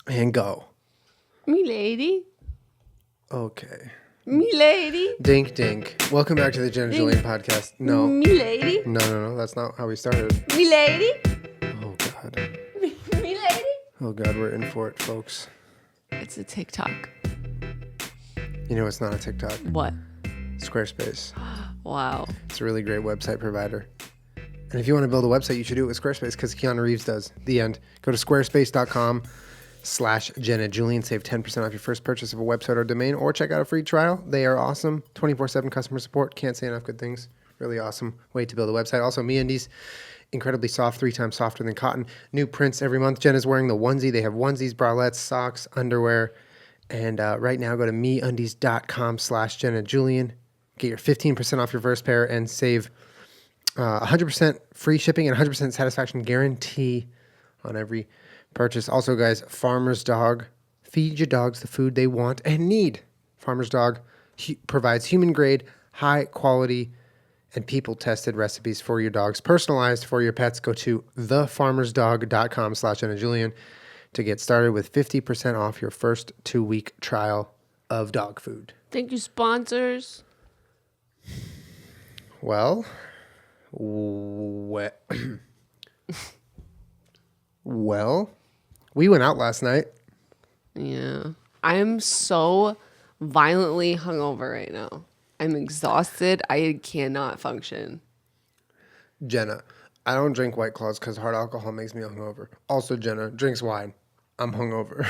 And go. Me lady. Okay. Me lady. Dink, dink. Welcome back to the Jenna Julien Podcast. No. Me lady. No. That's not how we started. Me lady. Oh, God. Me lady. Oh, God. We're in for it, folks. It's a TikTok. You know it's not a TikTok. What? Squarespace. Wow. It's a really great website provider. And if you want to build a website, you should do it with Squarespace because Keanu Reeves does. The end. Go to squarespace.com/Jenna Julien. Save 10% off your first purchase of a website or domain, or check out a free trial. They are awesome. 24/7 customer support. Can't say enough good things. Really awesome way to build a website. Also, MeUndies, incredibly soft, 3 times softer than cotton. New prints every month. Jenna's wearing the onesie. They have onesies, bralettes, socks, underwear. And right now, go to MeUndies.com/Jenna Julien. Get your 15% off your first pair and save 100% free shipping and 100% satisfaction guarantee on every purchase. Also, guys, Farmer's Dog. Feed your dogs the food they want and need. Farmer's Dog provides human-grade, high-quality, and people-tested recipes for your dogs, personalized for your pets. Go to thefarmersdog.com/Jenna Julien to get started with 50% off your first 2-week trial of dog food. Thank you, sponsors. Well, we went out last night. Yeah. I am so violently hungover right now. I'm exhausted. I cannot function. Jenna, I don't drink White Claws because hard alcohol makes me hungover. Also, Jenna drinks wine. I'm hungover.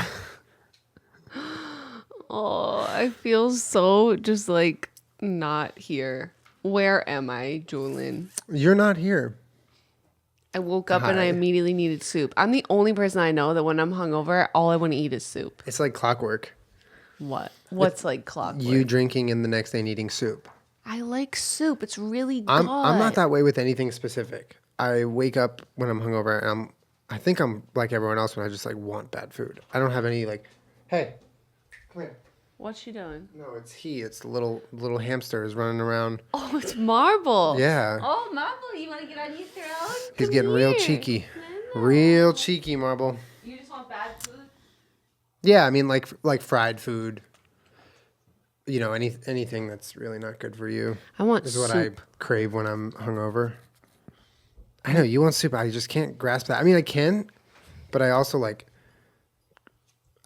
Oh, I feel so just like not here. Where am I, Julien? You're not here. I woke up and I immediately needed soup. I'm the only person I know that when I'm hungover, all I want to eat is soup. It's like clockwork. What? What's like clockwork? You drinking and the next day needing soup. I like soup. It's really good. I'm not that way with anything specific. I wake up when I'm hungover and I think I'm like everyone else when I just like want bad food. I don't have any like, hey, come here. What's she doing? No, it's the little hamster is running around. Oh, it's Marble. Yeah. Oh, Marble, you want to get on your throne? He's getting real cheeky. Real cheeky, Marble. You just want bad food? Yeah, I mean like fried food. You know, anything that's really not good for you. I want is soup. What I crave when I'm hungover. I know you want soup. I just can't grasp that. I mean, I can, but I also like.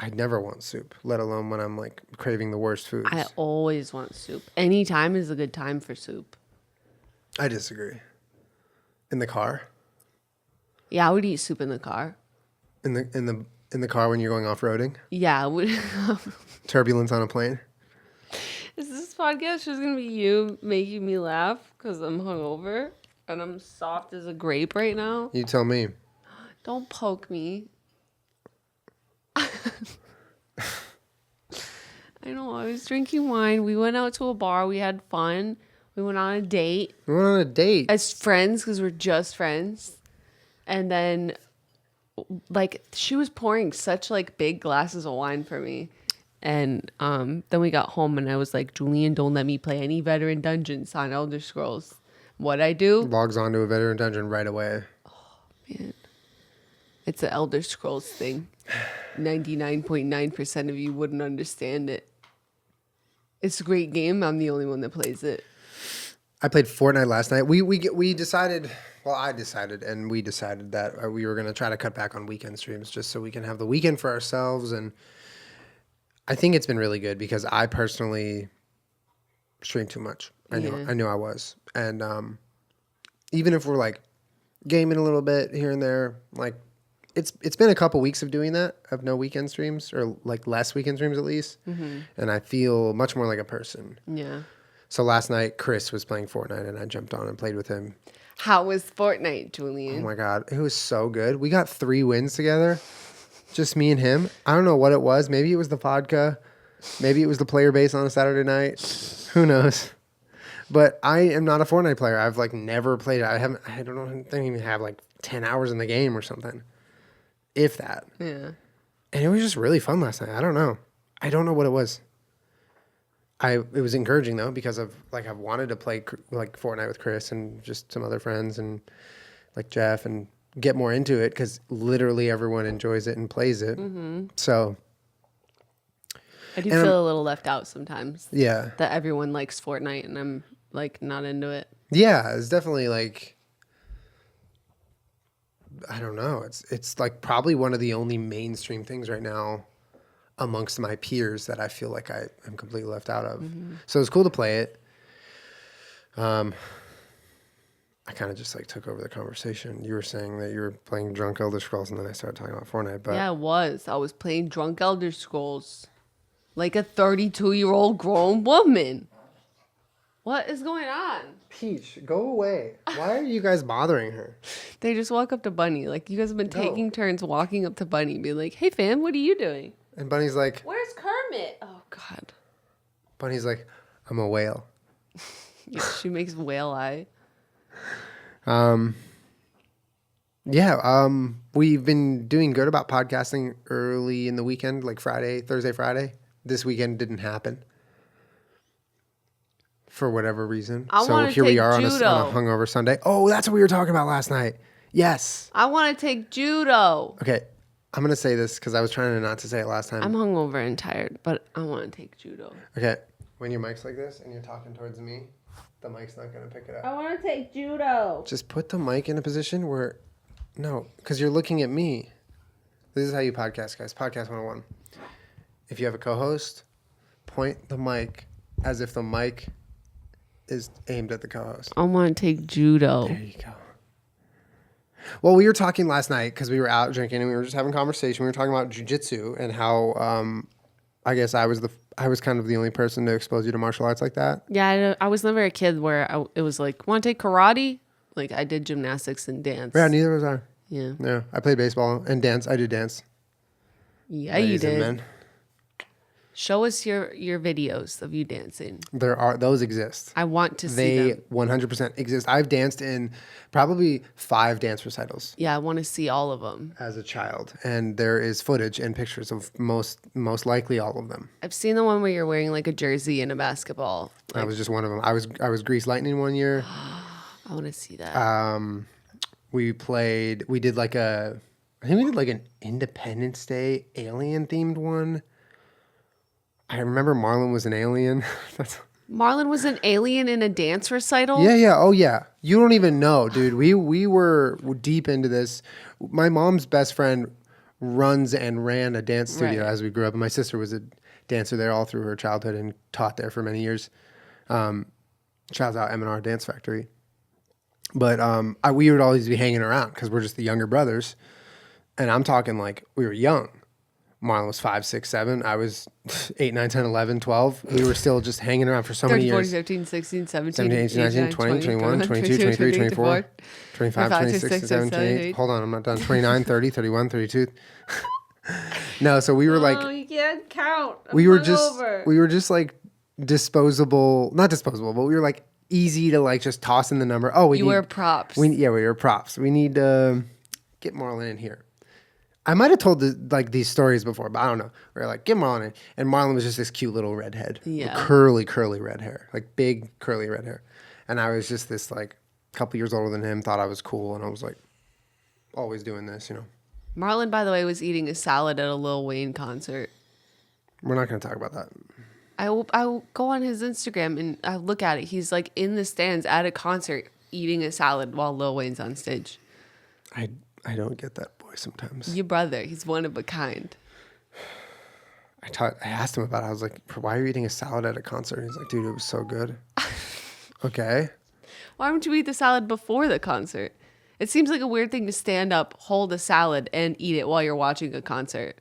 I never want soup, let alone when I'm like craving the worst foods. I always want soup. Any time is a good time for soup. I disagree. In the car? Yeah, I would eat soup in the car. In the car when you're going off-roading? Yeah, I would. Turbulence on a plane? Is this podcast just gonna be you making me laugh because I'm hungover and I'm soft as a grape right now? You tell me. Don't poke me. I know, I was drinking wine. We went out to a bar. We had fun. We went on a date. We went on a date? As friends, because we're just friends. And then, like, she was pouring such, like, big glasses of wine for me. And then we got home, and I was like, Julien, don't let me play any veteran dungeons on Elder Scrolls. What'd I do? Logs onto a veteran dungeon right away. Oh, man. It's an Elder Scrolls thing. 99.9% of you wouldn't understand it. It's a great game. I'm the only one that plays it. I played Fortnite last night. We decided, well, I decided, and we decided that we were going to try to cut back on weekend streams just so we can have the weekend for ourselves. And I think it's been really good because I personally stream too much. I knew I was. And even if we're like gaming a little bit here and there, like it's been a couple weeks of doing that, of no weekend streams, or like less weekend streams at least. Mm-hmm. And I feel much more like a person. Yeah. So last night, Chris was playing Fortnite, and I jumped on and played with him. How was Fortnite, Julien? Oh, my God. It was so good. We got 3 wins together, just me and him. I don't know what it was. Maybe it was the vodka. Maybe it was the player base on a Saturday night. Who knows? But I am not a Fortnite player. I've, like, never played it. I don't even have, like, 10 hours in the game or something, if that. Yeah. And it was just really fun last night. I don't know what it was. It was encouraging though, because of like I've wanted to play like Fortnite with Chris and just some other friends and like Jeff, and get more into it because literally everyone enjoys it and plays it. Mm-hmm. So I do feel a little left out sometimes. Yeah. That everyone likes Fortnite and I'm like not into it. Yeah, it's definitely like, I don't know. It's like probably one of the only mainstream things right now amongst my peers that I feel like I am completely left out of. Mm-hmm. So it's cool to play it. I kind of just like took over the conversation. You were saying that you were playing Drunk Elder Scrolls, and then I started talking about Fortnite. But yeah, I was playing Drunk Elder Scrolls like a 32-year-old grown woman. What is going on? Peach, go away. Why are you guys bothering her? They just walk up to Bunny. Like, you guys have been taking turns walking up to Bunny and being like, hey, fam, what are you doing? And Bunny's like, where's Kermit? Oh, God. Bunny's like, I'm a whale. Yeah, she makes whale eye. We've been doing good about podcasting early in the weekend, like Thursday, Friday. This weekend didn't happen for whatever reason. So here we are on a hungover Sunday. Oh, that's what we were talking about last night. Yes. I want to take judo. Okay. I'm going to say this because I was trying not to say it last time. I'm hungover and tired, but I want to take judo. Okay. When your mic's like this and you're talking towards me, the mic's not going to pick it up. I want to take judo. Just put the mic in a position where, no, because you're looking at me. This is how you podcast, guys. Podcast 101. If you have a co-host, point the mic as if the mic is aimed at the co-host. I want to take judo. There you go. Well, we were talking last night because we were out drinking and we were just having a conversation. We were talking about jiu-jitsu and how I guess I was kind of the only person to expose you to martial arts like that. Yeah, I was never a kid where it was like, want to take karate? Like, I did gymnastics and dance. Yeah, neither was I. Yeah. Yeah, I played baseball and dance. I did dance. Yeah, ladies, you did. And men. Show us your videos of you dancing. Those exist. I want to see them. They 100% exist. I've danced in probably 5 dance recitals. Yeah, I want to see all of them. As a child. And there is footage and pictures of most likely all of them. I've seen the one where you're wearing like a jersey and a basketball. That was just one of them. I was Grease Lightning one year. I want to see that. We did like an Independence Day alien themed one. I remember Marlon was an alien. Marlon was an alien in a dance recital? Yeah. Oh, yeah. You don't even know, dude. We were deep into this. My mom's best friend runs and ran a dance studio as we grew up. And my sister was a dancer there all through her childhood and taught there for many years. Shouts out M&R Dance Factory. But we would always be hanging around because we're just the younger brothers. And I'm talking like we were young. Marlon was 5, 6, 7. I was 8, 9, 10, 11, 12. We were still just hanging around for so many years. 13, 14, 15, 16, 17, 17, 18, 19, 20, 21, 22, 23, 24, 25, 26, 27, 28. Hold on, I'm not done. 29, 30, 31, 32. No, so we were like... Oh, you can't count. We were just like disposable... Not disposable, but we were like easy to like just toss in the number. Oh, we were props. We were props. We need to get Marlon in here. I might have told these stories before, but I don't know. We were like, get Marlon in. And Marlon was just this cute little redhead. Yeah. Curly red hair. Like big, curly red hair. And I was just this like couple years older than him, thought I was cool. And I was like, always doing this, you know. Marlon, by the way, was eating a salad at a Lil Wayne concert. We're not going to talk about that. I will go on his Instagram and I look at it. He's like in the stands at a concert eating a salad while Lil Wayne's on stage. I don't get that boy sometimes. Your brother, he's one of a kind. I asked him about it. I was like, why are you eating a salad at a concert? And he's like, dude, it was so good. Okay. Why don't you eat the salad before the concert? It seems like a weird thing to stand up, hold a salad, and eat it while you're watching a concert.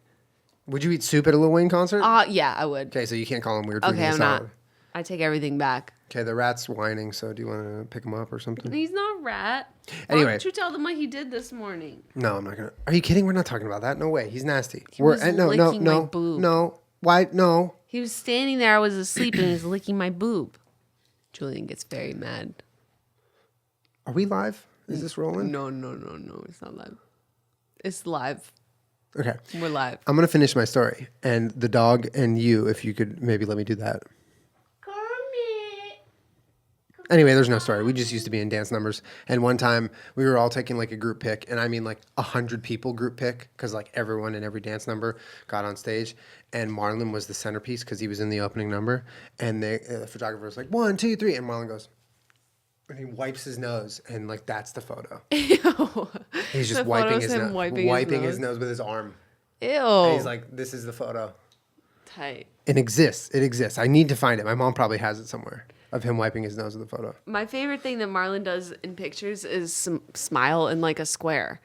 Would you eat soup at a Lil Wayne concert? Yeah, I would. Okay, so you can't call him weird for eating a I'm salad. not. I take everything back. Okay, the rat's whining, so do you want to pick him up or something? He's not a rat. Anyway. Why don't you tell them what he did this morning? No, I'm not going to. Are you kidding? We're not talking about that. No way. He's nasty. He was licking my boob. No. Why? No. He was standing there. I was asleep and he was licking my boob. Julian gets very mad. Are we live? Is this rolling? No. It's not live. It's live. Okay. We're live. I'm going to finish my story. And the dog and you, if you could maybe let me do that. Anyway, there's no story. We just used to be in dance numbers. And one time we were all taking like a group pic, and I mean like 100 people group pic, because like everyone in every dance number got on stage, and Marlon was the centerpiece because he was in the opening number. And the photographer was like 1, 2, 3, and Marlon goes, and he wipes his nose, and like that's the photo. Ew. He's just The wiping photo's his him nose, wiping his nose with his arm. Ew. And he's like, this is the photo. Tight. It exists. It exists. I need to find it. My mom probably has it somewhere of him wiping his nose with the photo. My favorite thing that Marlon does in pictures is smile in like a square.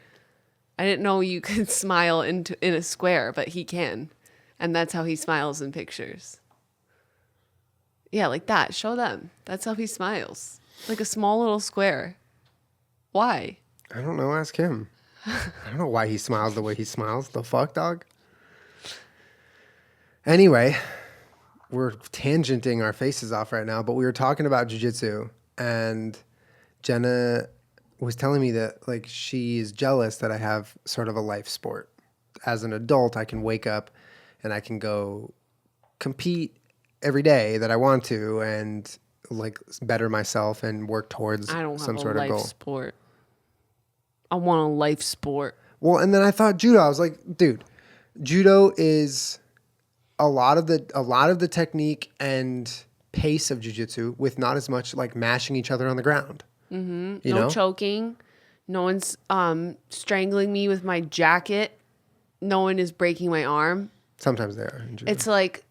I didn't know you could smile in a square, but he can. And that's how he smiles in pictures. Yeah, like that. Show them. That's how he smiles. Like a small little square. Why? I don't know. Ask him. I don't know why he smiles the way he smiles. The fuck, dog? Anyway, we're tangenting our faces off right now, but we were talking about jiu-jitsu, and Jenna was telling me that like she is jealous that I have sort of a life sport. As an adult, I can wake up and I can go compete every day that I want to and like better myself and work towards I don't some have sort a of goal. life sport. I want a life sport. Well, and then I thought judo. I was like, dude, judo is a lot of the technique and pace of jiu-jitsu with not as much like mashing each other on the ground. Mm-hmm. You know? Choking. No one's strangling me with my jacket. No one is breaking my arm. Sometimes they are. In judo. It's like,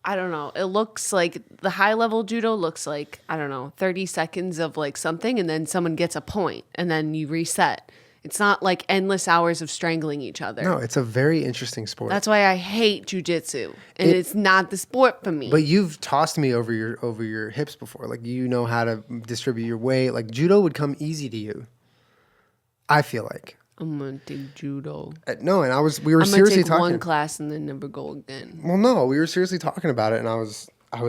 I don't know. It looks like the high level judo looks like, I don't know, 30 seconds of like something, and then someone gets a point and then you reset. It's not like endless hours of strangling each other. No, it's a very interesting sport. That's why I hate jujitsu, and it's not the sport for me. But you've tossed me over your hips before. Like you know how to distribute your weight. Like judo would come easy to you. I feel like. I'm gonna take judo. No, and we were I'm gonna seriously take talking. one class and then never go again. Well, no, we were seriously talking about it, and I was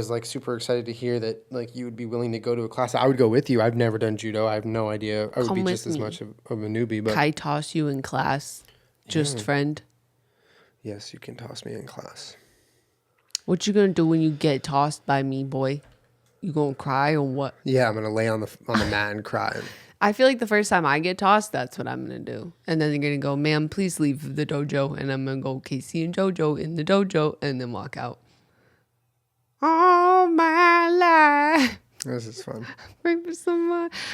like super excited to hear that like you would be willing to go to a class. I would go with you. I've never done judo. I have no idea. I would Come be with just as me. much of a newbie. But I toss you in class, just friend. yes, you can toss me in class. What you gonna do when you get tossed by me, boy? You gonna cry or what? Yeah, I'm gonna lay on the mat and cry. I feel like the first time I get tossed, that's what I'm gonna do. And then they're gonna go, ma'am, please leave the dojo. And I'm gonna go, Casey and JoJo in the dojo, and then walk out. All my life. This is fun.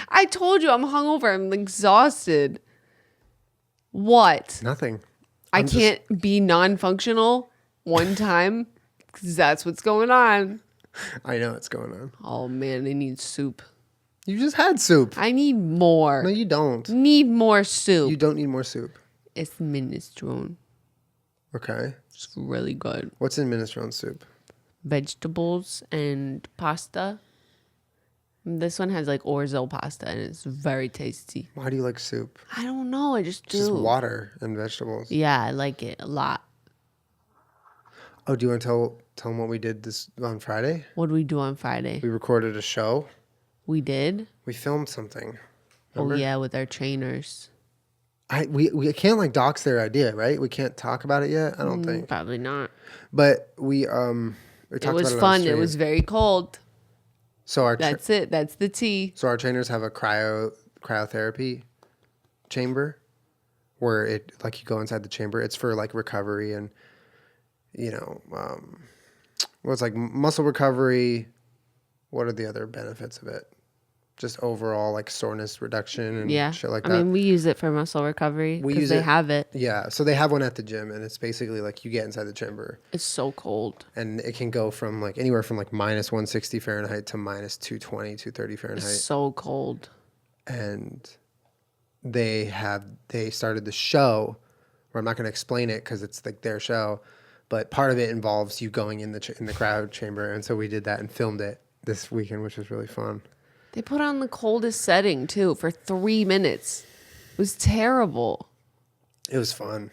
I told you I'm hungover. I'm exhausted. What? Nothing. I can't be non-functional one time because that's what's going on. I know what's going on. Oh man, I need soup. You just had soup. I need more. No, you don't. Need more soup. You don't need more soup. It's minestrone. Okay. It's really good. What's in minestrone soup? Vegetables and pasta. This one has like orzo pasta and it's very tasty. Why do you like soup? I don't know. I just do. Just water and vegetables. Yeah, I like it a lot. Oh, do you want to tell them what we did this on Friday? What did we do on Friday? We recorded a show. We did? We filmed something. Remember? Oh, yeah, with our trainers. We can't like dox their idea, right? We can't talk about it yet. I don't think. Probably not. But we talked It was about fun. on It was very cold. So That's it. That's the tea. So our trainers have a cryotherapy chamber where it like you go inside the chamber. It's for like recovery and it's like muscle recovery. What are the other benefits of it? Just overall like soreness reduction and shit like that. I mean, we use it for muscle recovery because they have it. Yeah. So they have one at the gym and it's basically like you get inside the chamber. It's so cold. And it can go from like anywhere from like minus 160 Fahrenheit to minus 220, 230 Fahrenheit. It's so cold. And they started the show where I'm not going to explain it because it's like their show, but part of it involves you going in the crowd chamber. And so we did that and filmed it this weekend, which was really fun. They put on the coldest setting too for 3 minutes. It was terrible. It was fun.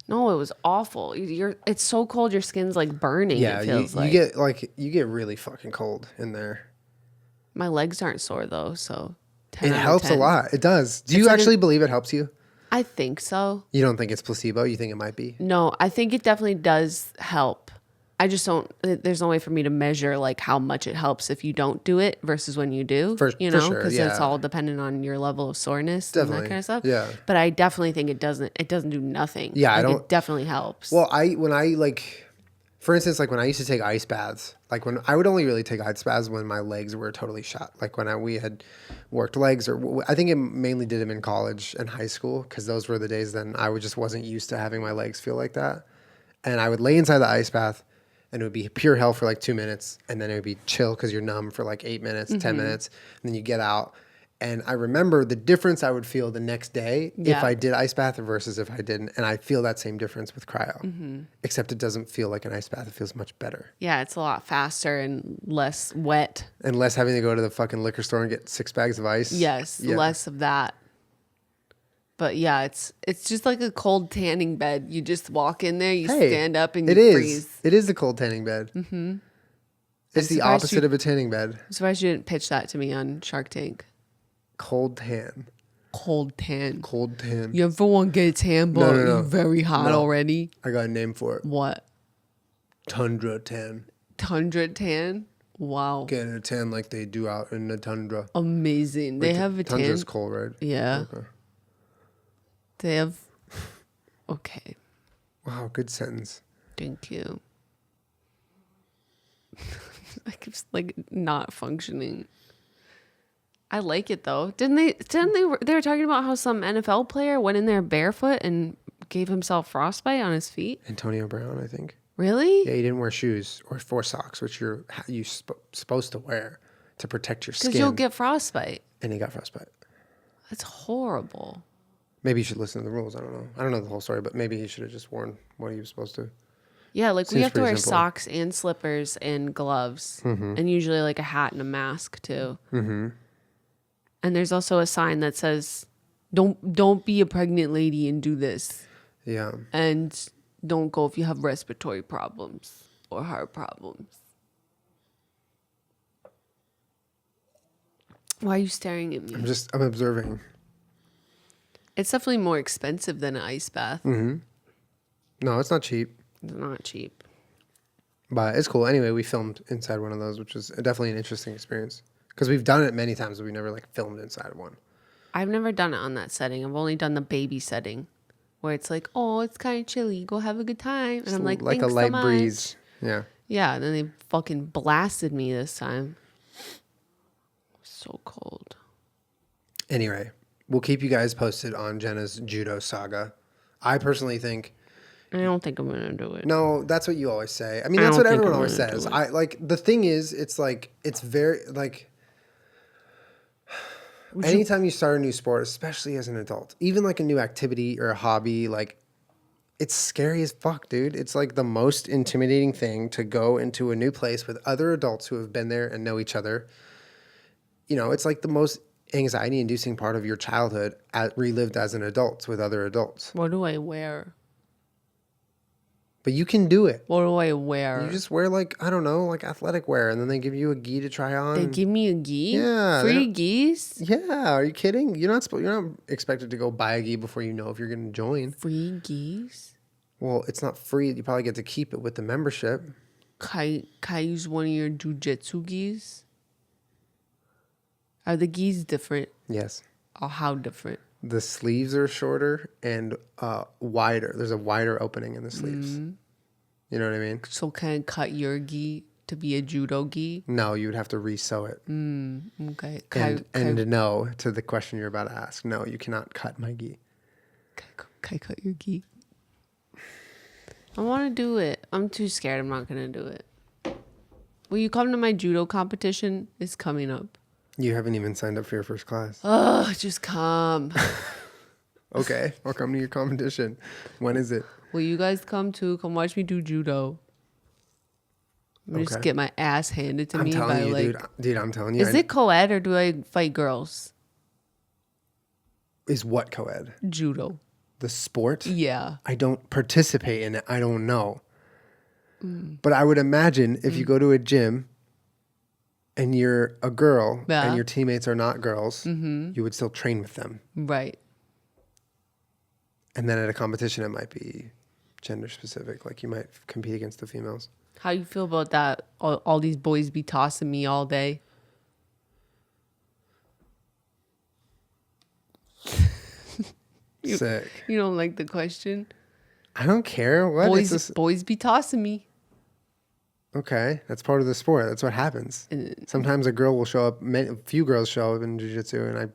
No, it was awful. It's so cold your skin's like burning. Yeah, it feels you get really fucking cold in there. My legs aren't sore though, so 10 it out of helps 10. a lot. It does. Do you actually believe it helps you? I think so. You don't think it's placebo? You think it might be? No, I think it definitely does help. I just don't. There's no way for me to measure like how much it helps if you don't do it versus when you do. For sure, because yeah. it's all dependent on your level of soreness and that kind of stuff. Yeah. But I definitely think it doesn't do nothing. Yeah, I don't. It definitely helps. Well, for instance, like when I used to take ice baths, like when I would only really take ice baths when my legs were totally shot. Like when we had worked legs, or I think it mainly did them in college and high school because those were the days then just wasn't used to having my legs feel like that. And I would lay inside the ice bath. And it would be pure hell for like 2 minutes. And then it would be chill because you're numb for like 8 minutes, 10 minutes. And then you get out. And I remember the difference I would feel the next day if I did ice bath versus if I didn't. And I feel that same difference with cryo. Except it doesn't feel like an ice bath. It feels much better. Yeah, it's a lot faster and less wet. And less having to go to the fucking liquor store and get 6 bags of ice. Yes, less of that. But yeah, it's just like a cold tanning bed. You just walk in there, you stand up, and you freeze. It is the cold tanning bed. Mm-hmm. It's the opposite of a tanning bed. I'm surprised you didn't pitch that to me on Shark Tank. Cold tan. Cold tan. Cold tan. You ever want to get a tan, but you're very hot already? I got a name for it. What? Tundra tan. Tundra tan? Wow. Getting a tan like they do out in the tundra. Amazing. They have a tan. Tundra's cold, right? Yeah. Okay. They have. Okay. Wow, good sentence. Thank you. Like it's like not functioning. I like it though. Didn't they? They were talking about how some NFL player went in there barefoot and gave himself frostbite on his feet. Antonio Brown, I think. Really? Yeah, he didn't wear shoes or socks, which you're supposed to wear to protect your skin. Because you'll get frostbite. And he got frostbite. That's horrible. Maybe you should listen to the rules. I don't know. I don't know the whole story, but maybe he should have just worn what he was supposed to. Yeah, like we Seems have to wear pretty simple. socks and slippers and gloves, and usually like a hat and a mask too. Mm-hmm. And there's also a sign that says, "Don't be a pregnant lady and do this." Yeah. And don't go if you have respiratory problems or heart problems. Why are you staring at me? I'm observing. It's definitely more expensive than an ice bath. Mm-hmm. No, it's not cheap, It's not cheap. but it's cool. Anyway, we filmed inside one of those, which was definitely an interesting experience because we've done it many times, but we never like filmed inside one. I've never done it on that setting. I've only done the baby setting where it's like, oh, it's kind of chilly. Go have a good time. And I'm like, like thanks a light so much. breeze. Yeah. Yeah, and then they fucking blasted me this time. So cold. Anyway, we'll keep you guys posted on Jenna's judo saga. I personally think. I don't think I'm gonna do it. No, that's what you always say. I mean, that's what everyone always says. The thing is, it's like, it's very, like, anytime you start a new sport, especially as an adult, even like a new activity or a hobby, like, it's scary as fuck, dude. It's like the most intimidating thing to go into a new place with other adults who have been there and know each other. You know, it's like the most anxiety-inducing part of your childhood relived as an adult with other adults. What do I wear? But you can do it. What do I wear? You just wear like, I don't know, like athletic wear, and then they give you a gi to try on. They give me a gi? Yeah. Free gis? Yeah, are you kidding? You're not expected to go buy a gi before you know if you're going to join. Free gis? Well, it's not free. You probably get to keep it with the membership. Can I use one of your jujitsu gis? Are the gis different? Yes. Or how different? The sleeves are shorter and wider. There's a wider opening in the sleeves. You know what I mean? So can I cut your gi to be a judo gi? No, you would have to re-sew it. Okay. And no, to the question you're about to ask, no, you cannot cut my gi. Can I cut your gi? I want to do it. I'm too scared. I'm not going to do it. Will you come to my judo competition? It's coming up. You haven't even signed up for your first class. Oh, just come. Okay, I'll come to your competition. When is it? Will you guys come too? Come watch me do judo. I'm gonna just get my ass handed to me by you, like. Dude, I'm telling you. Is it co-ed or do I fight girls? Is what co-ed? Judo. The sport? Yeah. I don't participate in it. I don't know. But I would imagine if you go to a gym and you're a girl and your teammates are not girls, you would still train with them. Right. And then at a competition, it might be gender specific. Like you might compete against the females. How you feel about that? All these boys be tossing me all day. Sick. You don't like the question? I don't care. What? Boys be tossing me. Okay, that's part of the sport. That's what happens. Sometimes a girl will show up. A few girls show up in jiu-jitsu, and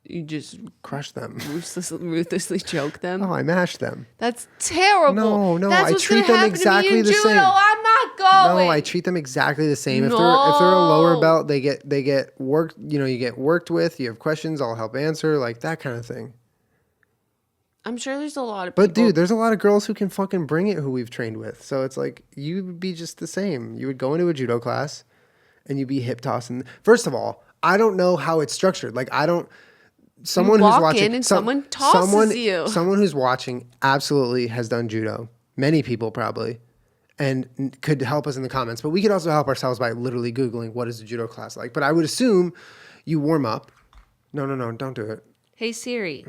you just crush them. Ruthlessly choke them. Oh, I mash them. That's terrible. No. That's I what's treat gonna them happen exactly to me in the judo. same. I'm not going. No, I treat them exactly the same. No. If they're a lower belt, they get worked. You get worked with. You have questions, I'll help answer, like that kind of thing. I'm sure there's a lot of people. But dude, there's a lot of girls who can fucking bring it who we've trained with. So it's like you would be just the same. You would go into a judo class and you'd be hip tossing. First of all, I don't know how it's structured. Like someone you walk who's watching in and someone tosses you. Someone who's watching absolutely has done judo. Many people probably. And could help us in the comments. But we could also help ourselves by literally Googling what is a judo class like. But I would assume you warm up. No, don't do it. Hey Siri.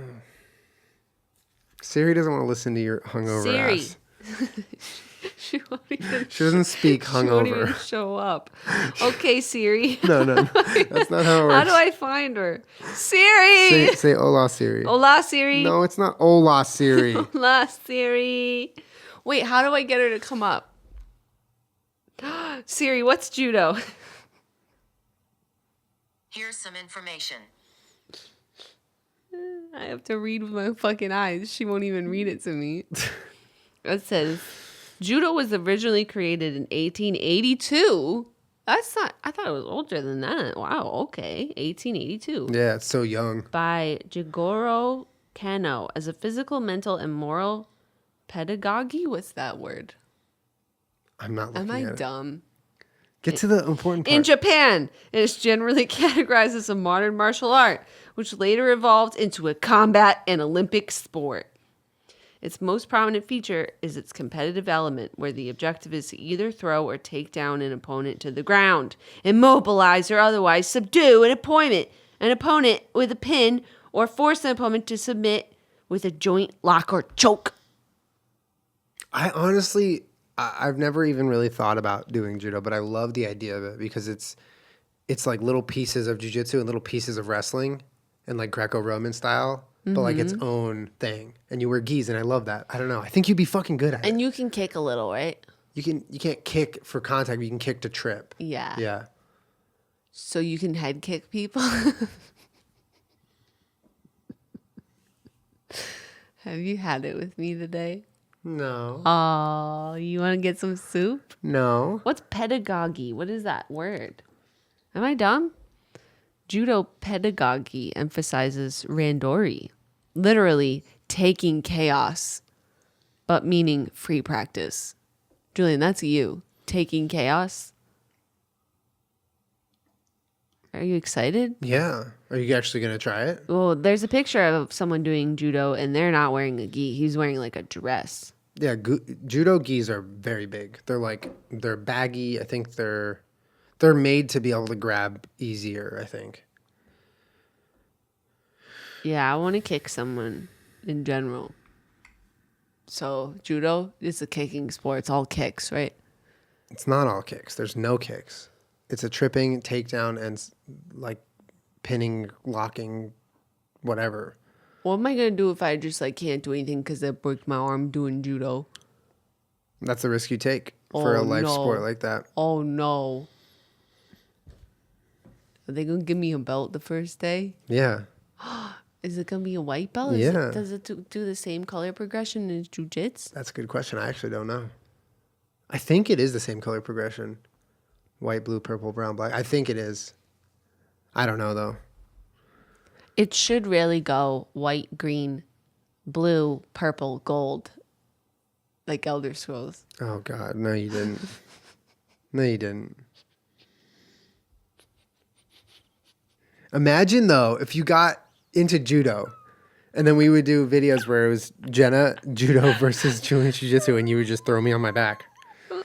Siri doesn't want to listen to your hungover Siri. ass. She doesn't speak hungover. She won't even show up. Okay, Siri. No. That's not how it works. How do I find her? Siri. Say hola, Siri. Hola, Siri. No, it's not hola, Siri. Hola, Siri. Wait, how do I get her to come up? Siri, what's judo? Here's some information. I have to read with my fucking eyes. She won't even read it to me. It says, judo was originally created in 1882. That's not, I thought it was older than that. Wow, okay. 1882. Yeah, it's so young. By Jigoro Kano as a physical, mental, and moral pedagogy. What's that word? I'm not looking at it. Am I dumb? Get to the important part. In Japan, it is generally categorized as a modern martial art, which later evolved into a combat and Olympic sport. Its most prominent feature is its competitive element, where the objective is to either throw or take down an opponent to the ground, immobilize or otherwise subdue an opponent with a pin, or force an opponent to submit with a joint lock or choke. I've never even really thought about doing judo, but I love the idea of it because it's like little pieces of jiu-jitsu and little pieces of wrestling and like Greco-Roman style, but like its own thing. And you wear gis, and I love that. I don't know. I think you'd be fucking good at it. And you can kick a little, right? You can't kick for contact, but you can kick to trip. Yeah. Yeah. So you can head kick people? Have you had it with me today? No. Oh, you want to get some soup? No. What's pedagogy? What is that word? Am I dumb? Judo pedagogy emphasizes randori, literally taking chaos, but meaning free practice. Julian, that's you. Taking chaos. Are you excited? Yeah. Are you actually going to try it? Well, there's a picture of someone doing judo, and they're not wearing a gi. He's wearing like a dress. Yeah, judo gis are very big. They're baggy. I think they're made to be able to grab easier, I think. Yeah, I want to kick someone in general. So judo is a kicking sport. It's all kicks, right? It's not all kicks. There's no kicks. It's a tripping, takedown, and like pinning, locking, whatever. What am I going to do if I just like can't do anything because I broke my arm doing judo? That's the risk you take for a life sport like that. Oh, no. Are they going to give me a belt the first day? Yeah. Is it going to be a white belt? Yeah. Does it do the same color progression as jiu-jitsu? That's a good question. I actually don't know. I think it is the same color progression. White, blue, purple, brown, black. I think it is. I don't know, though. It should really go white, green, blue, purple, gold. Like Elder Scrolls. Oh, God. No, you didn't. No, you didn't. Imagine, though, if you got into judo and then we would do videos where it was Jenna judo versus Julien jiu-jitsu and you would just throw me on my back.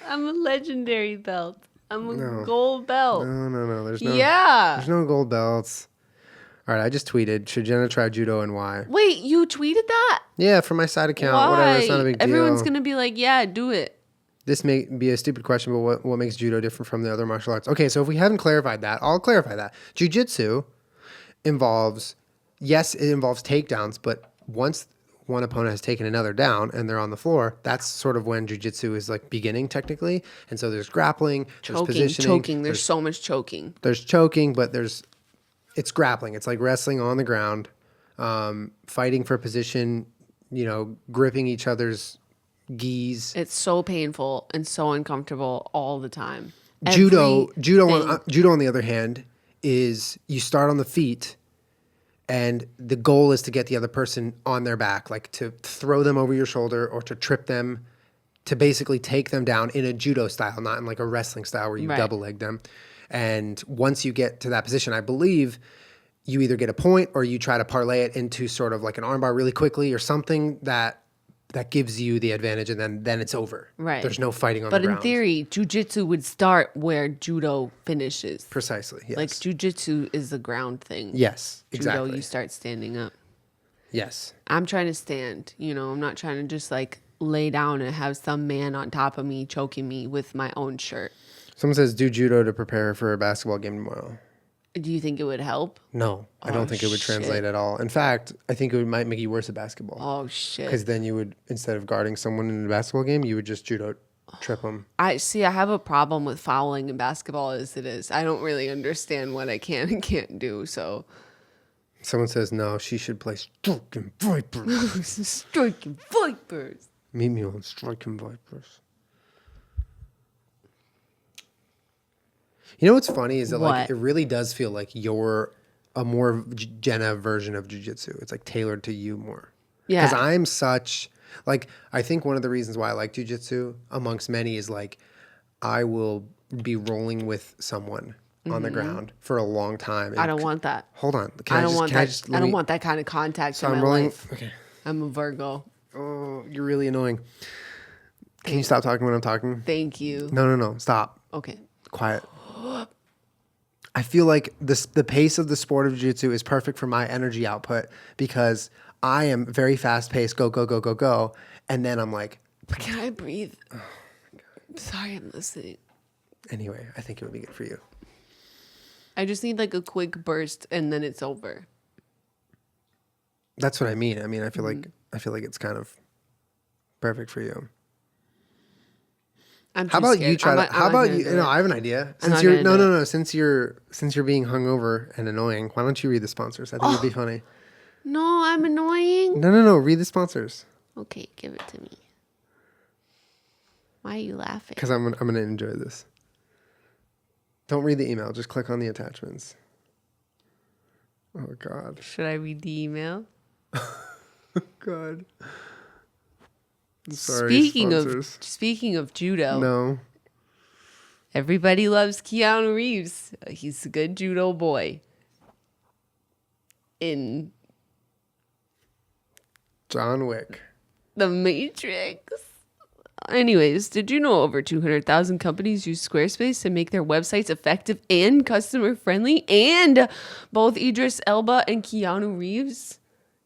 I'm a legendary belt. I'm a gold belt. No. There's no gold belts. All right, I just tweeted, should Jenna try judo and why? Wait, you tweeted that? Yeah, from my side account. Why? Whatever, it's not a big deal. Everyone's going to be like, yeah, do it. This may be a stupid question, but what makes judo different from the other martial arts? Okay, so if we haven't clarified that, I'll clarify that. Jiu-jitsu involves takedowns, but once one opponent has taken another down and they're on the floor, that's sort of when jiu-jitsu is like beginning technically. And so there's grappling, there's positioning. There's so much choking. There's choking, but it's grappling. It's like wrestling on the ground, fighting for position, gripping each other's gis. It's so painful and so uncomfortable all the time. Judo on the other hand is you start on the feet and the goal is to get the other person on their back, like to throw them over your shoulder or to trip them, to basically take them down in a judo style, not in like a wrestling style where you double leg them. And once you get to that position, I believe you either get a point or you try to parlay it into sort of like an armbar really quickly or something that gives you the advantage, and then it's over. Right. There's no fighting on the ground. But in theory, jiu-jitsu would start where judo finishes. Precisely, yes. Like jiu-jitsu is the ground thing. Yes, exactly. Judo, you start standing up. Yes. I'm trying to stand. I'm not trying to just like lay down and have some man on top of me choking me with my own shirt. Someone says do judo to prepare for a basketball game tomorrow. Do you think it would help? No, I don't think it would translate at all. In fact, I think it might make you worse at basketball. Oh, shit. Because then you would, instead of guarding someone in a basketball game, you would just judo trip them. I have a problem with fouling in basketball as it is. I don't really understand what I can and can't do, so. Someone says, no, she should play Striking Vipers. Striking Vipers. Meet me on Striking Vipers. You know what's funny is that like it really does feel like you're a more Jenna version of jiu-jitsu. It's like tailored to you more. Yeah. Because I'm such like I think one of the reasons why I like jiu-jitsu amongst many is like I will be rolling with someone on the ground for a long time. I don't want that. Hold on. I don't want that kind of contact in my life. Okay. I'm a Virgo. Oh, you're really annoying. Can you stop talking when I'm talking? Thank you. No. Stop. Okay. Quiet. I feel like the pace of the sport of jiu-jitsu is perfect for my energy output because I am very fast paced, go, go, go, go, go. And then I'm like, but can I breathe? Oh my God. I'm sorry, I'm listening. Anyway, I think it would be good for you. I just need like a quick burst and then it's over. That's what I mean. I mean, I feel like it's kind of perfect for you. How about you try to? How about you? No, I have an idea. Since you're Since you're being hungover and annoying, why don't you read the sponsors? I think it'd be funny. No, I'm annoying. No. Read the sponsors. Okay, give it to me. Why are you laughing? Because I'm gonna enjoy this. Don't read the email. Just click on the attachments. Oh God. Should I read the email? God. Sorry, speaking of judo. No. Everybody loves Keanu Reeves. He's a good judo boy. In John Wick. The Matrix. Anyways, did you know over 200,000 companies use Squarespace to make their websites effective and customer friendly? And both Idris Elba and Keanu Reeves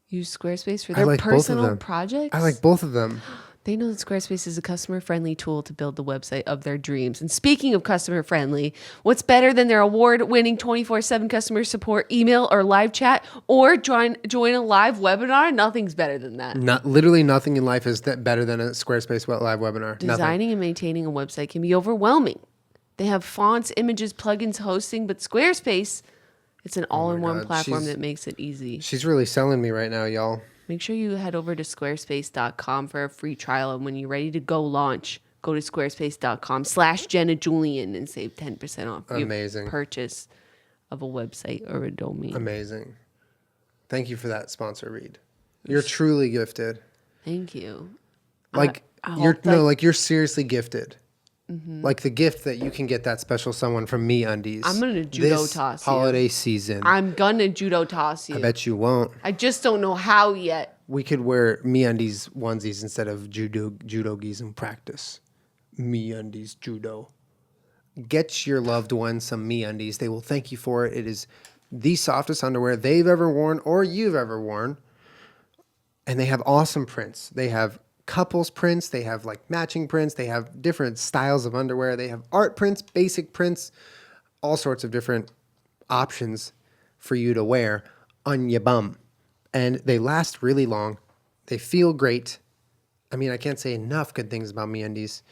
use Squarespace for their personal projects? I like both of them. They know that Squarespace is a customer-friendly tool to build the website of their dreams. And speaking of customer-friendly, what's better than their award-winning 24/7 customer support email or live chat or join a live webinar? Nothing's better than that. Literally nothing in life is better than a Squarespace live webinar. Designing and maintaining a website can be overwhelming. They have fonts, images, plugins, hosting, but Squarespace, it's an all-in-one platform that makes it easy. She's really selling me right now, y'all. Make sure you head over to squarespace.com for a free trial. And when you're ready to go launch, go to squarespace.com/Jenna Julien and save 10% off your purchase of a website or a domain. Amazing. Thank you for that sponsor read. You're truly gifted. Thank you. You're seriously gifted. Mm-hmm. Like the gift that you can get that special someone from MeUndies. I'm going to judo toss you. Holiday season. I'm going to judo toss you. I bet you won't. I just don't know how yet. We could wear MeUndies onesies instead of judo gis in practice. MeUndies judo. Get your loved ones some MeUndies. They will thank you for it. It is the softest underwear they've ever worn or you've ever worn. And they have awesome prints. They have couples prints. They have like matching prints. They have different styles of underwear. They have art prints, basic prints, all sorts of different options for you to wear on your bum. And they last really long. They feel great. I mean, I can't say enough good things about MeUndies.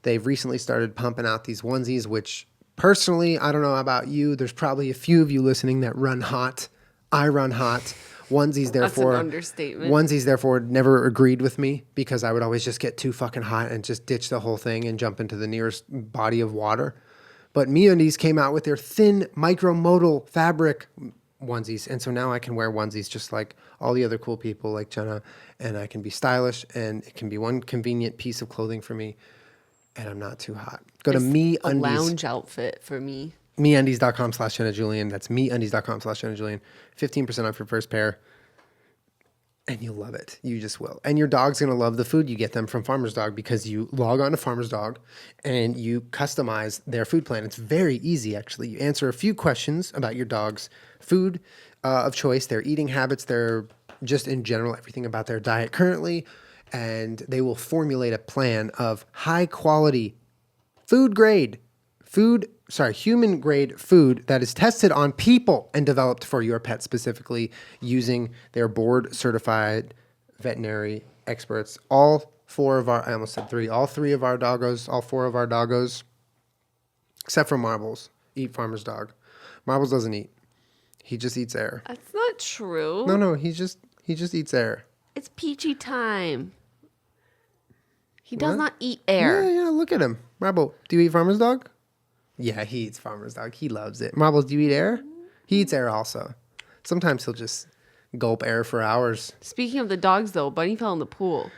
They've recently started pumping out these onesies, which personally, I don't know about you. There's probably a few of you listening that run hot. I run hot. Onesies, therefore, That's an understatement. Onesies, therefore, never agreed with me because I would always just get too fucking hot and just ditch the whole thing and jump into the nearest body of water. But MeUndies came out with their thin micromodal fabric onesies, and so now I can wear onesies just like all the other cool people like Jenna, and I can be stylish, and it can be one convenient piece of clothing for me, and I'm not too hot. Go to A MeUndies. lounge outfit for me. MeUndies.com/Jenna Julien. That's MeUndies.com/Jenna Julien. 15% off your first pair. And you'll love it. You just will. And your dog's going to love the food you get them from Farmer's Dog because you log on to Farmer's Dog and you customize their food plan. It's very easy, actually. You answer a few questions about your dog's food of choice, their eating habits, their just in general, everything about their diet currently. And they will formulate a plan of high quality human grade food that is tested on people and developed for your pet specifically using their board certified veterinary experts. All four of our doggos, except for Marbles, eat Farmer's Dog. Marbles doesn't eat. He just eats air. That's not true. No, he just eats air. It's peachy time. He does What? not eat air. Yeah, look at him. Marble, do you eat Farmer's Dog? Yeah, he eats Farmer's Dog. He loves it. Marbles, do you eat air? He eats air also. Sometimes he'll just gulp air for hours. Speaking of the dogs, though, Bunny fell in the pool.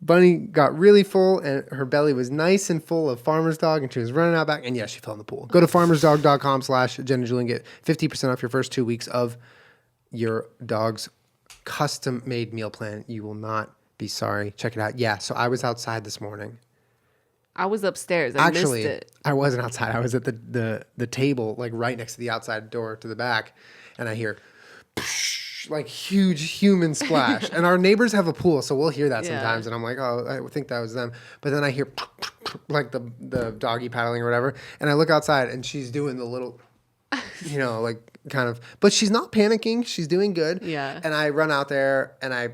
Bunny got really full, and her belly was nice and full of Farmer's Dog, and she was running out back, and yeah, she fell in the pool. Go to farmersdog.com/Jenna Julien. Get 50% off your first 2 weeks of your dog's custom-made meal plan. You will not be sorry. Check it out. Yeah, so I was outside this morning. I was upstairs. I missed it. I wasn't outside. I was at the table, like right next to the outside door to the back, and I hear like huge human splash. And our neighbors have a pool, so we'll hear that sometimes. And I'm like, oh, I think that was them. But then I hear like the doggy paddling or whatever, and I look outside, and she's doing the little, like kind of, but she's not panicking. She's doing good. Yeah. And I run out there, and I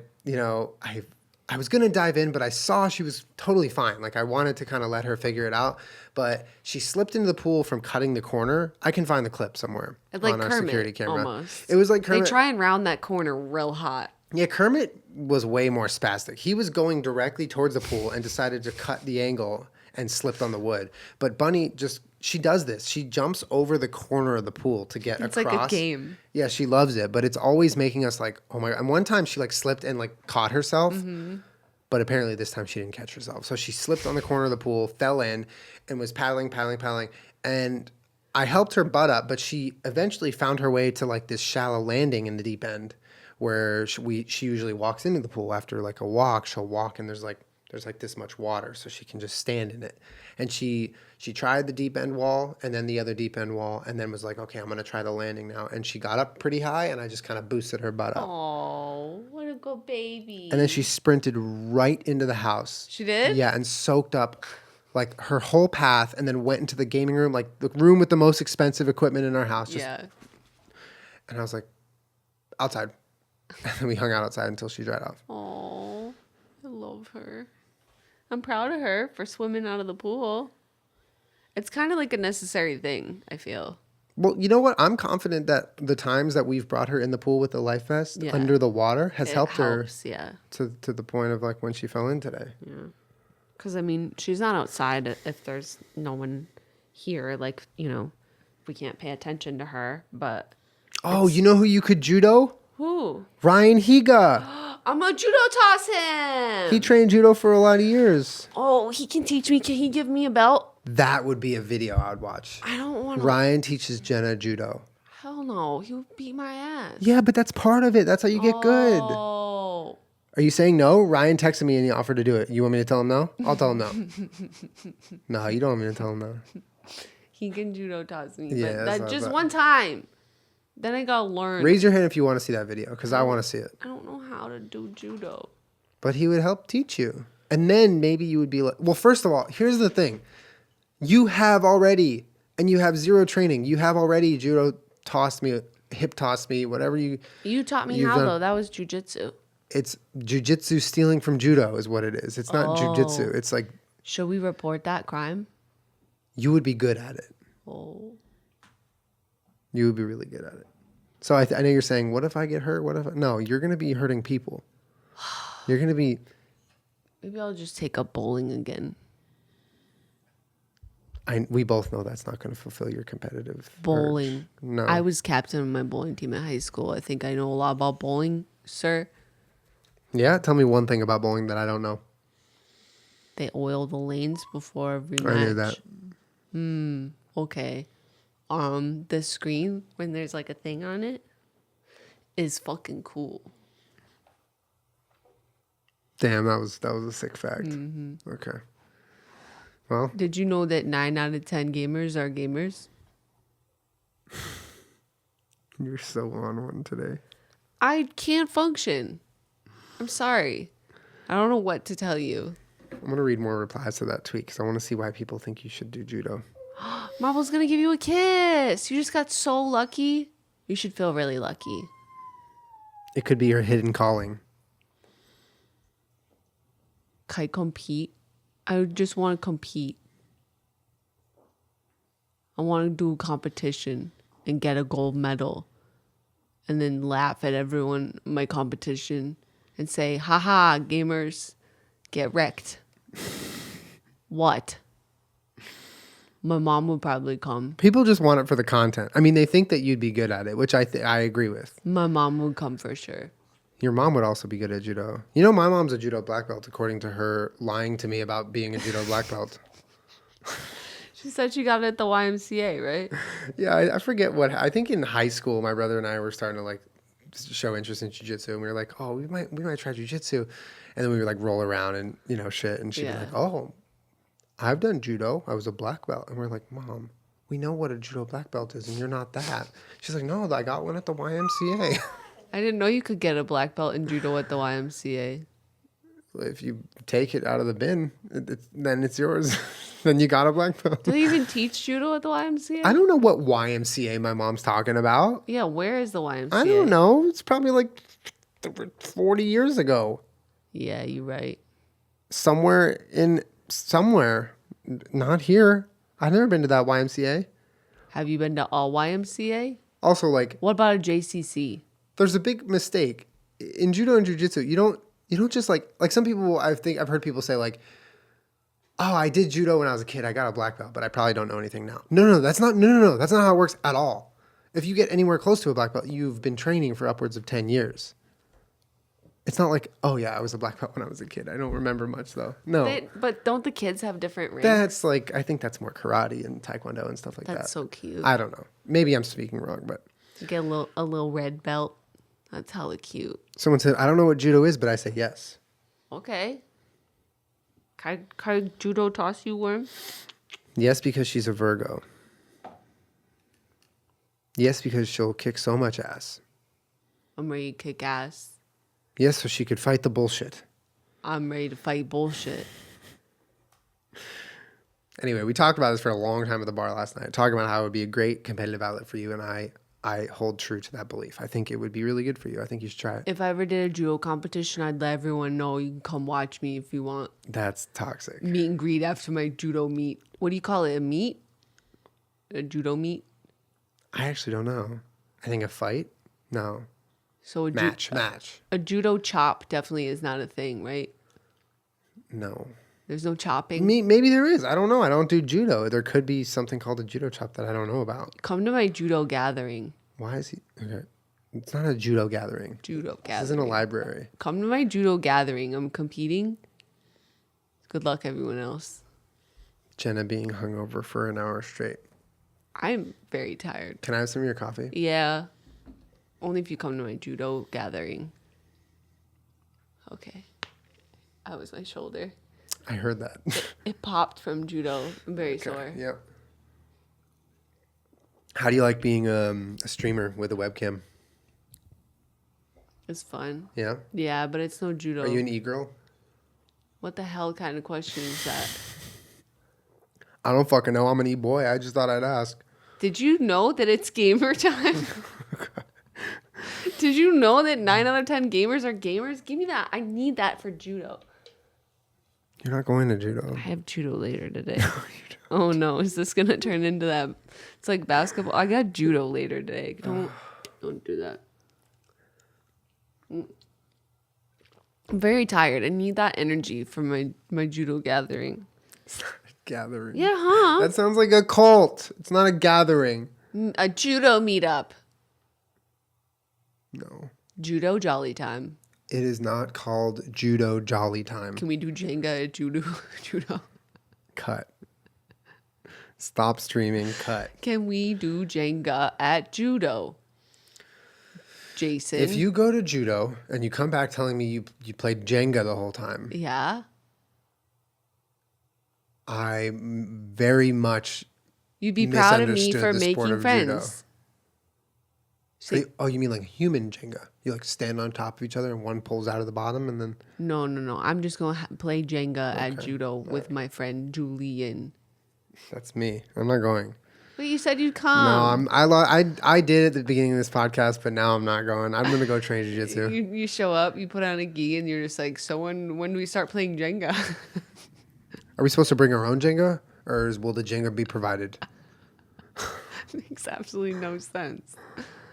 was going to dive in, but I saw she was totally fine. Like I wanted to kind of let her figure it out, but she slipped into the pool from cutting the corner. I can find the clip somewhere It's like on our Kermit, security camera. almost. It was like Kermit. They try and round that corner real hot. Yeah, Kermit was way more spastic. He was going directly towards the pool and decided to cut the angle and slipped on the wood. But Bunny she does this. She jumps over the corner of the pool to get It's across. like a game. Yeah, she loves it, but it's always making us like, oh my God. And one time she like slipped and like caught herself. Mm-hmm. But apparently this time she didn't catch herself. So she slipped on the corner of the pool, fell in, and was paddling. And I helped her butt up, but she eventually found her way to like this shallow landing in the deep end where she usually walks into the pool after like a walk. She'll walk and there's like this much water, so she can just stand in it. And she tried the deep end wall and then the other deep end wall and then was like, okay, I'm going to try the landing now. And she got up pretty high and I just kind of boosted her butt up. Oh, what a good baby. And then she sprinted right into the house. She did? Yeah, and soaked up like her whole path and then went into the gaming room, like the room with the most expensive equipment in our house. Yeah. And I was like, outside. And then we hung out outside until she dried off. Oh, I love her. I'm proud of her for swimming out of the pool. It's kind of like a necessary thing, I feel. Well, you know what? I'm confident that the times that we've brought her in the pool with the life vest under the water has helped her to the point of like when she fell in today. Yeah. Because, I mean, she's not outside if there's no one here. Like, we can't pay attention to her. But. Oh, you know who you could judo? Who? Ryan Higa. I'm a judo toss him. He trained judo for a lot of years. Oh, he can teach me. Can he give me a belt? That would be a video I would watch. I don't want to. Ryan teaches Jenna judo. Hell no. He would beat my ass. Yeah, but that's part of it. That's how you get good. Oh. Are you saying no? Ryan texted me and he offered to do it. You want me to tell him no? I'll tell him no. No, you don't want me to tell him no. He can judo toss me. Yeah, but that's that just what- one time. Then I gotta learn. Raise your hand if you want to see that video because I want to see it. I don't know how to do judo. but he would help teach you. And then maybe you would be like, well, first of all, here's the thing. You have already, and you have zero training. You have already judo tossed me, hip tossed me, whatever you. You taught me you've how, done. though. That was jujitsu. It's jujitsu stealing from judo is what it is. It's not jujitsu. It's like Should we report that crime? you would be good at it. Oh. You would be really good at it. So I know you're saying, what if I get hurt? What if no, you're going to be hurting people. You're going to be. Maybe I'll just take up bowling again. We both know that's not going to fulfill your competitive Bowling. urge. No. I was captain of my bowling team at high school. I think I know a lot about bowling, sir. Yeah, tell me one thing about bowling that I don't know. They oil the lanes before every match. I knew that. Okay. The screen, when there's like a thing on it, is fucking cool. Damn, that was a sick fact. Okay. Well, Did you know that 9 out of 10 gamers are gamers? you're so on one today. I can't function. I'm sorry. I don't know what to tell you. I'm going to read more replies to that tweet because I want to see why people think you should do judo. Marble's gonna give you a kiss. You just got so lucky. You should feel really lucky. It could be your hidden calling. Can I compete? I just want to compete. I want to do a competition and get a gold medal. And then laugh at everyone in my competition and say, haha, gamers, get wrecked. What? My mom would probably come. People just want it for the content. I mean, they think that you'd be good at it, which I agree with. My mom would come for sure. Your mom would also be good at judo. You know, my mom's a judo black belt, according to her lying to me about being a judo black belt. She said she got it at the YMCA, right? Yeah, I forget what. I think in high school, my brother and I were starting to like show interest in jiu-jitsu, and we were like, oh, we might try jiu-jitsu. And then we would like roll around and, shit. And she'd be like, oh, I've done judo. I was a black belt. And we're like, Mom, we know what a judo black belt is, and you're not that. She's like, no, I got one at the YMCA. I didn't know you could get a black belt in judo at the YMCA. If you take it out of the bin, then it's yours. Then you got a black belt. Do they even teach judo at the YMCA? I don't know what YMCA my mom's talking about. Yeah, where is the YMCA? I don't know. It's probably like 40 years ago. Yeah, you're right. Somewhere, not here. I've never been to that YMCA. Have you been to all YMCA? Also, like, What about a JCC? there's a big mistake in judo and jiu-jitsu. You don't just like some people. I've heard people say like, oh, I did judo when I was a kid. I got a black belt, but I probably don't know anything now. No, that's not how it works at all. If you get anywhere close to a black belt, you've been training for upwards of 10 years. It's not like, oh yeah, I was a black belt when I was a kid. I don't remember much though. No. But don't the kids have different ranks? That's like, I think that's more karate and taekwondo and stuff like that. That's so cute. I don't know. Maybe I'm speaking wrong, but. You get a little red belt. That's hella cute. Someone said, I don't know what judo is, but I say yes. Okay. Can I judo toss you, Worm? Yes, because she's a Virgo. Yes, because she'll kick so much ass. I'm ready to kick ass. Yes, so she could fight the bullshit. I'm ready to fight bullshit. Anyway, we talked about this for a long time at the bar last night, talking about how it would be a great competitive outlet for you, and I hold true to that belief. I think it would be really good for you. I think you should try it. If I ever did a judo competition, I'd let everyone know you can come watch me if you want. That's toxic. Meet and greet after my judo meet. What do you call it? A meet? A judo meet? I actually don't know. I think a fight? No. So Match. A judo chop definitely is not a thing, right? No. There's no chopping. Maybe there is. I don't know. I don't do judo. There could be something called a judo chop that I don't know about. Come to my judo gathering. Why is he? Okay. It's not a judo gathering. Judo gathering. This isn't a library. Come to my judo gathering. I'm competing. Good luck, everyone else. Jenna being hungover for an hour straight. I'm very tired. Can I have some of your coffee? Yeah. Only if you come to my judo gathering. Okay. That was my shoulder. I heard that. It popped from judo. I'm very sore. Yep. How do you like being a streamer with a webcam? It's fun. Yeah. Yeah, but it's no judo. Are you an e-girl? What the hell kind of question is that? I don't fucking know. I'm an e-boy. I just thought I'd ask. Did you know that it's gamer time? Did you know that 9 out of 10 gamers are gamers? Give me that. I need that for judo. You're not going to judo. I have judo later today. Oh no, is this gonna turn into that? It's like basketball. I got judo later today. Don't do that. I'm very tired. I need that energy from my judo gathering. Gathering. Yeah, huh? That sounds like a cult. It's not a gathering. A judo meetup. No. Judo jolly time. It is not called judo jolly time. Can we do Jenga at judo? Judo. Cut. Stop streaming. Cut. Can we do Jenga at judo? Jason. If you go to judo and you come back telling me you played Jenga the whole time, Yeah. I very much You'd be proud of me misunderstood for the sport making of friends. judo. See, Oh, you mean like human Jenga? You like stand on top of each other and one pulls out of the bottom and then... no. I'm just going to play Jenga at judo with my friend Julien. That's me. I'm not going. But you said you'd come. No, I did at the beginning of this podcast, but now I'm not going. I'm going to go train jiu-jitsu. You show up, you put on a gi, and you're just like, so when do we start playing Jenga? Are we supposed to bring our own Jenga? Or will the Jenga be provided? Makes absolutely no sense.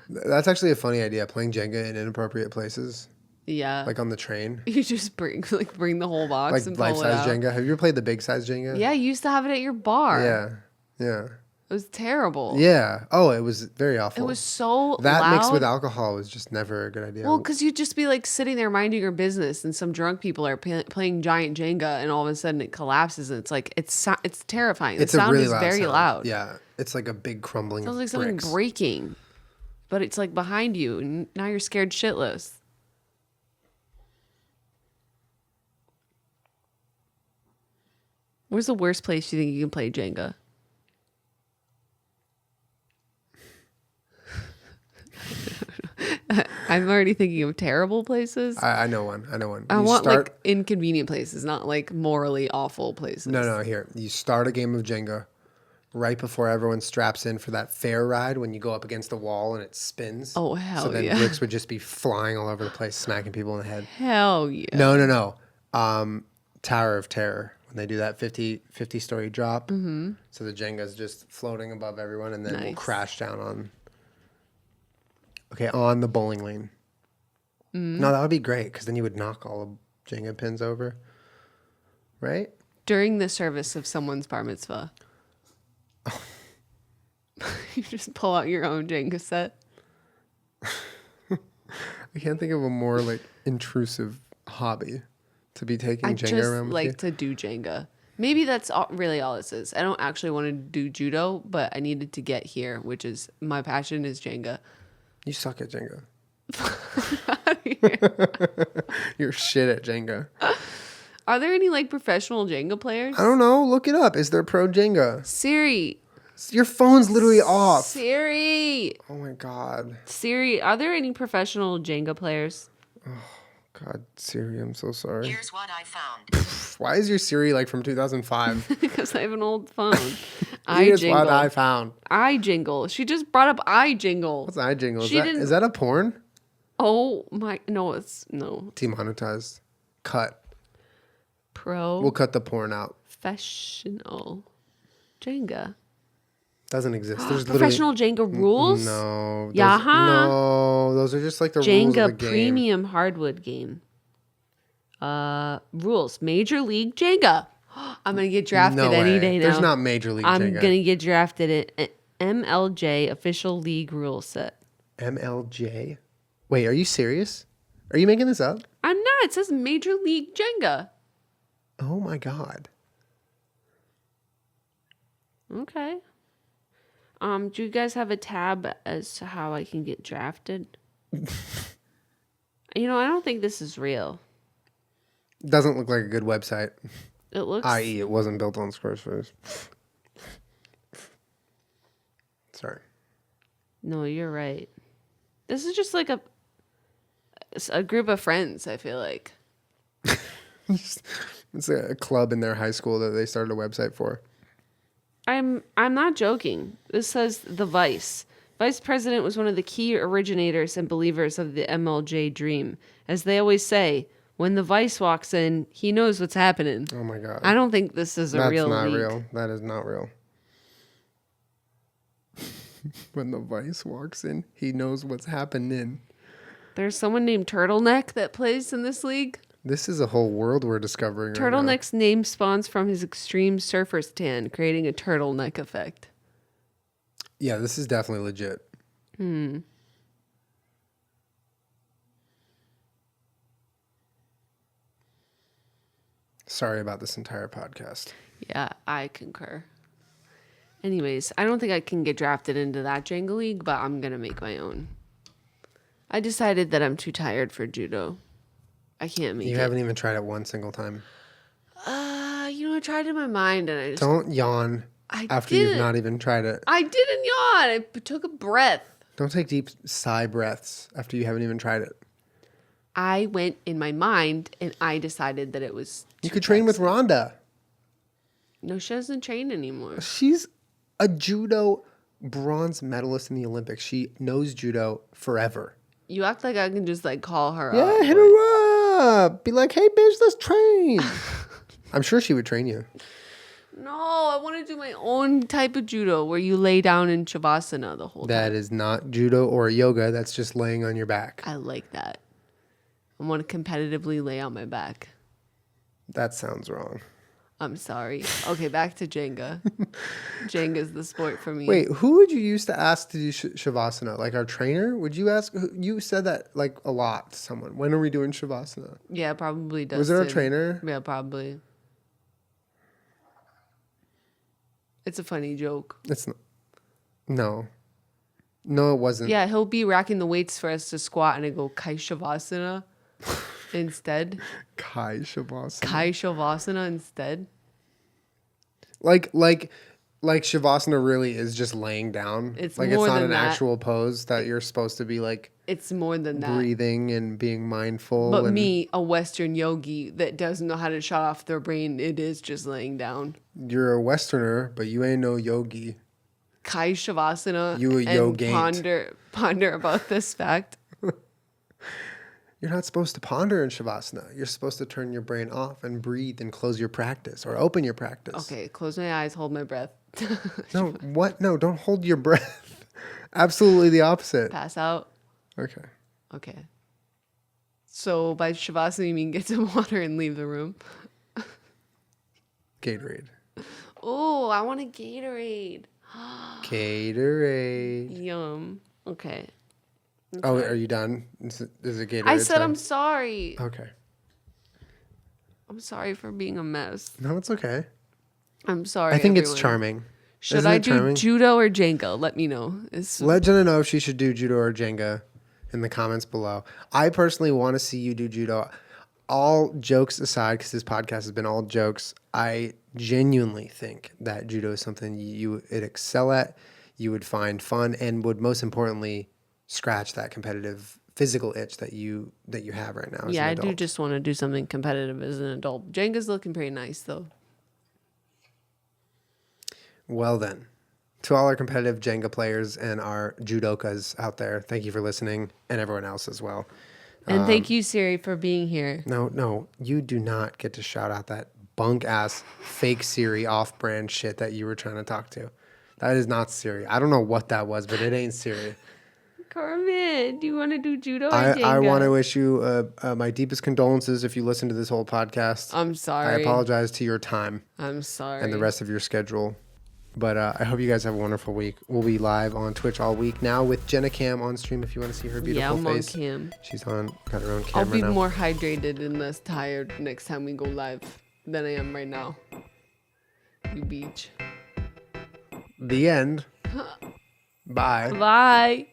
That's actually a funny idea, playing Jenga in inappropriate places. Yeah. Like on the train. You just bring the whole box Like and pull it life-size out. Jenga. Have you ever played the big-size Jenga? Yeah, you used to have it at your bar. Yeah. It was terrible. Yeah. Oh, it was very awful. It was so that loud. mixed with alcohol was just never a good idea. Well, because you'd just be like sitting there minding your business, and some drunk people are playing giant Jenga, and all of a sudden it collapses, and it's like it's terrifying. It's the sound a really is loud very sound. loud. Yeah, it's like a big crumbling. Sounds like of something bricks. breaking, but it's like behind you, and now you're scared shitless. Where's the worst place you think you can play Jenga? I'm already thinking of terrible places. I know one. I You want start, like inconvenient places, not like morally awful places. No, here. You start a game of Jenga right before everyone straps in for that fair ride when you go up against the wall and it spins. Oh, hell So then yeah. bricks would just be flying all over the place, smacking people in the head. Hell yeah. No. Tower of Terror. When they do that 50-story drop. Mm-hmm. So the Jenga's just floating above everyone and then will Nice. crash down on the bowling lane. No, that would be great because then you would knock all the Jenga pins over. Right? During the service of someone's bar mitzvah. You just pull out your own Jenga set. I can't think of a more like intrusive hobby to be taking I Jenga just around with like you. to do Jenga. Maybe that's really all this is. I don't actually want to do judo, but I needed to get here, which is my passion is Jenga. You suck at Jenga. You're shit at Jenga. Are there any like professional Jenga players? I don't know. Look it up. Is there pro Jenga? Siri. Your phone's literally off. Siri. Oh my god. Siri. Are there any professional Jenga players? God, Siri, I'm so sorry. Here's what I found. Why is your Siri like from 2005? Because I have an old phone. Here's iJingle. what I found. iJingle. She just brought up iJingle. What's iJingle? She didn't- Is that a porn? Oh my! No, it's no Demonetized. Cut. pro We'll cut the porn out. professional Jenga. Doesn't exist. There's Professional Jenga rules. No. those- Yeah-huh. No, those are just like the rules of the Jenga game. premium hardwood game. Rules. Major League Jenga. I'm gonna get drafted No any way. day now. There's not Major League I'm Jenga. gonna get drafted in MLJ official league rule set. MLJ? Wait, are you serious? Are you making this up? I'm not. It says Major League Jenga. Oh my god. Okay. Do you guys have a tab as to how I can get drafted? I don't think this is real. Doesn't look like a good website. It looks I.e., it wasn't built on Squarespace. Sorry. No, you're right. This is just like a group of friends, I feel like. It's a club in their high school that they started a website for. I'm not joking. This says The Vice. Vice President was one of the key originators and believers of the MLJ dream. As they always say, when the Vice walks in, he knows what's happening. Oh my God. I don't think this is a real That's not leak. real. That is not real. When the Vice walks in, he knows what's happening. There's someone named Turtleneck that plays in this league. This is a whole world we're discovering right now. Turtleneck's name spawns from his extreme surfer's tan, creating a turtleneck effect. Yeah, this is definitely legit. Sorry about this entire podcast. Yeah, I concur. Anyways, I don't think I can get drafted into that Jenga league, but I'm going to make my own. I decided that I'm too tired for judo. I can't make it. You haven't even tried it one single time. I tried in my mind and I just... Don't yawn after you've not even tried it. I didn't yawn. I took a breath. Don't take deep sigh breaths after you haven't even tried it. I went in my mind and I decided that it was... You could train with Rhonda. No, she doesn't train anymore. She's a judo bronze medalist in the Olympics. She knows judo forever. You act like I can just call her up. Yeah, hit her up. Be like, hey, bitch, let's train. I'm sure she would train you. No, I want to do my own type of judo where you lay down in shavasana the whole time. That is not judo or yoga. That's just laying on your back. I like that. I want to competitively lay on my back. That sounds wrong. I'm sorry. Okay, back to Jenga. Jenga's the sport for me. Wait, who would you used to ask to do shavasana? Like our trainer? Would you ask? You said that a lot to someone. When are we doing shavasana? Yeah, probably does. Was it our trainer? Yeah, probably. It's a funny joke. It's not. No. No, it wasn't. Yeah, he'll be racking the weights for us to squat and I go Kai Shavasana instead. Kai Shavasana. Kai Shavasana instead. Like Shavasana really is just laying down. It's like more it's not than an that. actual pose that you're supposed to be It's more than that. breathing and being mindful. But and me, a Western yogi that doesn't know how to shut off their brain, it is just laying down. You're a Westerner, but you ain't no yogi. Kai Shavasana. You a and yogate. ponder about this fact. You're not supposed to ponder in Shavasana. You're supposed to turn your brain off and breathe and close your practice or open your practice. Okay, close my eyes, hold my breath. No, what? No, don't hold your breath. Absolutely the opposite. Pass out. Okay. Okay. So by Shavasana, you mean get some water and leave the room? Gatorade. Oh, I want a Gatorade. Gatorade. Yum. Okay. Oh, are you done? Is it Gatorade? I said time? I'm sorry. Okay. I'm sorry for being a mess. No, it's okay. I'm sorry. I think it's everyone. charming. Should Isn't I it do charming? judo or Jenga? Let me know. Let Jenna know if she should do judo or Jenga in the comments below. I personally want to see you do judo. All jokes aside, because this podcast has been all jokes, I genuinely think that judo is something you would excel at, you would find fun, and would most importantly scratch that competitive physical itch that you have right now. Yeah, as I an do adult. just want to do something competitive as an adult. Jenga's looking pretty nice though. Well then, to all our competitive Jenga players and our judokas out there, thank you for listening, and everyone else as well. And thank you, Siri, for being here. No, you do not get to shout out that bunk ass fake Siri off brand shit that you were trying to talk to. That is not Siri. I don't know what that was, but it ain't Siri. Carmen, do you want to do judo or Jenga? I want to wish you my deepest condolences if you listen to this whole podcast. I'm sorry. I apologize to your time I'm sorry. and the rest of your schedule. But I hope you guys have a wonderful week. We'll be live on Twitch all week now with Jenna Cam on stream if you want to see her beautiful I'm face. on cam. She's got her own I'll camera be now. more hydrated and less tired next time we go live than I am right now. You beach. The end. Bye. Bye.